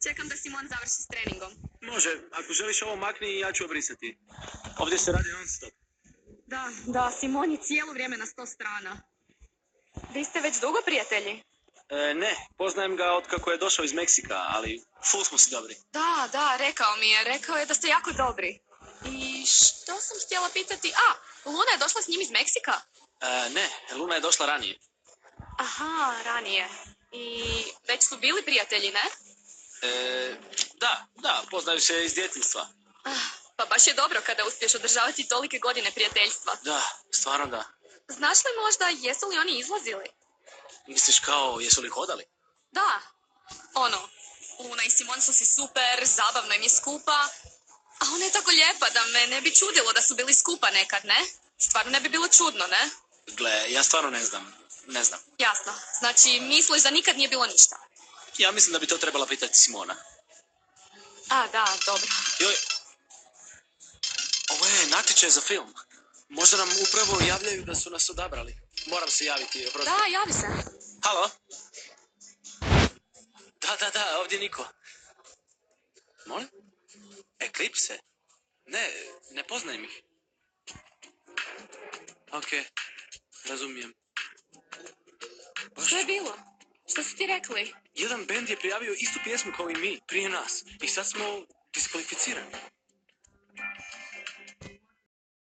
Čekam da Simon završi s treningom. Može, ako želiš ovo makni, ja ću obrisati. Ovdje se radi non stop. Da, Simon je cijelo vrijeme na 100 strana. Vi ste već dugo prijatelji? Ne, poznajem ga od kako je došao iz Meksika, ali full smo si dobri. Da, rekao je da ste jako dobri. I što sam htjela pitati? Luna je došla s njim iz Meksika? Ne, Luna je došla ranije. Aha, ranije. I već su bili prijatelji, ne? Da, poznaju se iz djetinjstva. Pa baš je dobro kada uspiješ održavati tolike godine prijateljstva. Da, stvarno da. Znaš li možda jesu li oni izlazili? Misliš kao, jesu li hodali? Da, Luna i Simon su si super, zabavno im je skupa. A ona je tako lijepa da me ne bi čudilo da su bili skupa nekad, ne? Stvarno ne bi bilo čudno, ne? Gle, ja stvarno ne znam. Jasno, znači misliš da nikad nije bilo ništa? Ja mislim da bi to trebala pitati Simona. Da, dobro. Joj, ovo je natječaj za film. Možda nam upravo javljaju da su nas odabrali. Moram se javiti, oprosti. Da, javi se. Halo? Da, ovdje niko. Molim? Eklipse? Ne poznajem ih. Okej, razumijem. Što je bilo? Što su ti rekli? Jedan bend je prijavio istu pjesmu kao i mi, prije nas. I sad smo diskvalificirani.